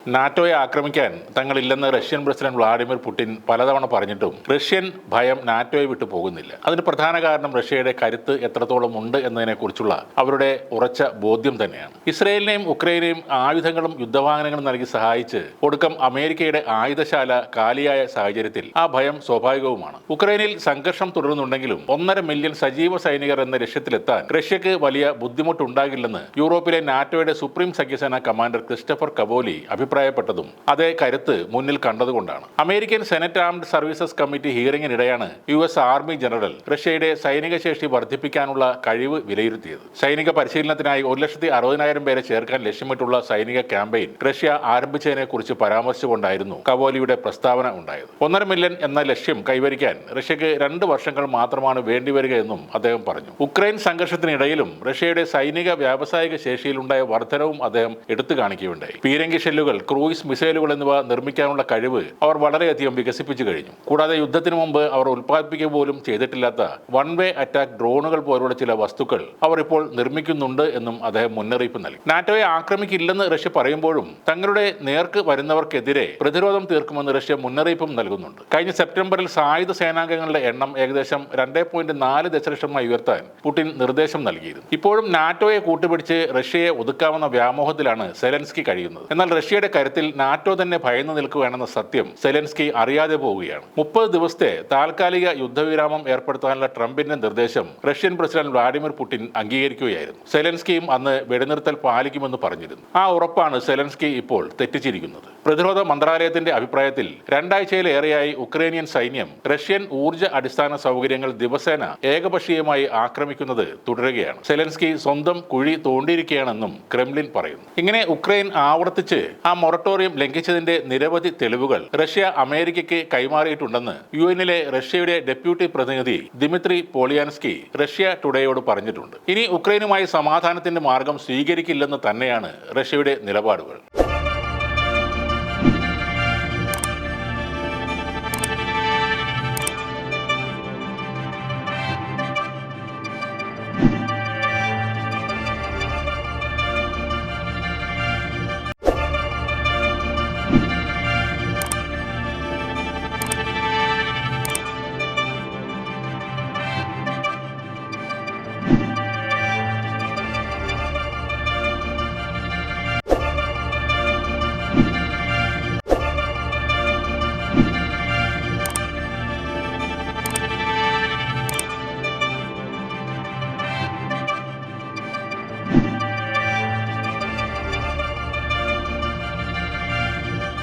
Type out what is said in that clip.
നാറ്റോയെ ആക്രമിക്കാൻ തങ്ങളില്ലെന്ന് Russian president Vladimir Putin പലതവണ പറഞ്ഞിട്ടും റഷ്യൻ ഭയം നാറ്റോയെ വിട്ടു പോകുന്നില്ല. അതിന് പ്രധാന കാരണം റഷ്യയുടെ കരുത്ത് എത്രത്തോളം ഉണ്ട് എന്നതിനെക്കുറിച്ചുള്ള അവരുടെ ഉറച്ച ബോധ്യം തന്നെയാണ്. ഇസ്രയേലിനെയും ഉക്രൈനെയും ആയുധങ്ങളും യുദ്ധവാഹനങ്ങളും നൽകി സഹായിച്ച് ഒടുക്കം അമേരിക്കയുടെ ആയുധശാല കാലിയായ സാഹചര്യത്തിൽ ആ ഭയം സ്വാഭാവികവുമാണ്. ഉക്രൈനിൽ സംഘർഷം തുടരുന്നുണ്ടെങ്കിലും 1.5 മില്യൺ സജീവ സൈനികർ എന്ന ലക്ഷ്യത്തിലെത്താൻ റഷ്യക്ക് വലിയ ബുദ്ധിമുട്ടുണ്ടാകില്ലെന്ന് യൂറോപ്പിലെ നാറ്റോയുടെ സുപ്രീം സഖ്യസേന കമാൻഡർ ക്രിസ്റ്റഫർ കവോലി അഭിപ്രായപ്പെട്ടതും അതേ കരുത്ത് മുന്നിൽ കണ്ടതുകൊണ്ടാണ്. American senate armed services committee ഹിയറിംഗിനിടെയാണ് US ആർമി ജനറൽ റഷ്യയുടെ സൈനിക ശേഷി വർദ്ധിപ്പിക്കാനുള്ള കഴിവ് വിലയിരുത്തിയത്. സൈനിക പരിശീലനത്തിനായി 1,60,000 പേരെ ചേർക്കാൻ ലക്ഷ്യമിട്ടുള്ള സൈനിക ക്യാമ്പയിൻ റഷ്യ ആരംഭിച്ചതിനെ കുറിച്ച് പരാമർശിച്ചുകൊണ്ടായിരുന്നു കവോലിയുടെ പ്രസ്താവന ഉണ്ടായത്. 1.5 മില്യൺ എന്ന ലക്ഷ്യം കൈവരിക്കാൻ റഷ്യക്ക് 2 വർഷങ്ങൾ മാത്രമാണ് വേണ്ടിവരിക എന്നും അദ്ദേഹം പറഞ്ഞു. ഉക്രൈൻ സംഘർഷത്തിനിടയിലും റഷ്യയുടെ സൈനിക വ്യാവസായിക ശേഷിയിലുണ്ടായ വർധനവും അദ്ദേഹം എടുത്തു കാണിക്കുകയുണ്ടായി. പീരങ്കി ഷെല്ലുകൾ, ക്രൂയിസ് മിസൈലുകൾ എന്നിവ നിർമ്മിക്കാനുള്ള കഴിവ് അവർ വളരെയധികം വികസിപ്പിച്ചു കഴിഞ്ഞു. കൂടാതെ യുദ്ധത്തിനു മുമ്പ് അവർ ഉൽപ്പാദിപ്പിക്കുക പോലും ചെയ്തിട്ടില്ലാത്ത വൺ വേ അറ്റാക്ക് ഡ്രോണുകൾ പോലുള്ള ചില വസ്തുക്കൾ അവർ ഇപ്പോൾ നിർമ്മിക്കുന്നുണ്ട് എന്നും അദ്ദേഹം മുന്നറിയിപ്പ് നൽകി. നാറ്റോയെ ആക്രമിക്കില്ലെന്ന് റഷ്യ പറയുമ്പോഴും തങ്ങളുടെ നേർക്ക് വരുന്നവർക്കെതിരെ പ്രതിരോധം തീർക്കുമെന്ന് റഷ്യ മുന്നറിയിപ്പും നൽകുന്നുണ്ട്. കഴിഞ്ഞ സെപ്റ്റംബറിൽ സായുധ സേനാംഗങ്ങളുടെ എണ്ണം ഏകദേശം 2.4 ദശലക്ഷമായി ഉയർത്താൻ പുടിൻ നിർദ്ദേശം നൽകിയിരുന്നു. ഇപ്പോഴും നാറ്റോയെ കൂട്ടുപിടിച്ച് റഷ്യയെ ഒതുക്കാവുന്ന വ്യാമോഹത്തിലാണ് സെലൻസ്കി കഴിയുന്നത്. എന്നാൽ റഷ്യയുടെ കരുത്തിൽ നാറ്റോ തന്നെ ഭയന്നു നിൽക്കുകയാണെന്ന സത്യം സെലൻസ്കി അറിയാതെ പോവുകയാണ്. 30 ദിവസത്തെ താൽക്കാലിക യുദ്ധവിരാമം ഏർപ്പെടുത്താനുള്ള ട്രംപിന്റെ നിർദ്ദേശം റഷ്യൻ പ്രസിഡന്റ് വ്ളാഡിമിർ പുടിൻ അംഗീകരിക്കുകയായിരുന്നു. സെലൻസ്കിയും അന്ന് വെടിനിർത്തൽ പാലിക്കുമെന്ന് പറഞ്ഞിരുന്നു. ആ ഉറപ്പാണ് സെലൻസ്കി ഇപ്പോൾ തെറ്റിച്ചിരിക്കുന്നത്. പ്രതിരോധ മന്ത്രാലയത്തിന്റെ അഭിപ്രായത്തിൽ 2 ആഴ്ചയിലേറെയായി ഉക്രൈനിയൻ സൈന്യം റഷ്യൻ ഊർജ്ജ അടിസ്ഥാന സൗകര്യങ്ങൾ ദിവസേന ഏകപക്ഷീയമായി ആക്രമിക്കുന്നത് തുടരുകയാണ്. സെലൻസ്കി സ്വന്തം കുഴി തോണ്ടിയിരിക്കുകയാണെന്നും ക്രെംലിൻ പറയുന്നു. ഇങ്ങനെ ഉക്രൈൻ ആവർത്തിച്ച് ആ മൊറട്ടോറിയം ലംഘിച്ചതിന്റെ നിരവധി തെളിവുകൾ റഷ്യ അമേരിക്കയ്ക്ക് കൈമാറിയിട്ടുണ്ടെന്ന് UN-ലെ റഷ്യയുടെ ഡെപ്യൂട്ടി പ്രതിനിധി ദിമിത്രി പോളിയാൻസ്കി റഷ്യ ടുഡേയോട് പറഞ്ഞിട്ടുണ്ട്. ഇനി ഉക്രൈനുമായി സമാധാനത്തിന്റെ മാർഗം സ്വീകരിക്കില്ലെന്ന് തന്നെയാണ് റഷ്യയുടെ നിലപാടുകൾ.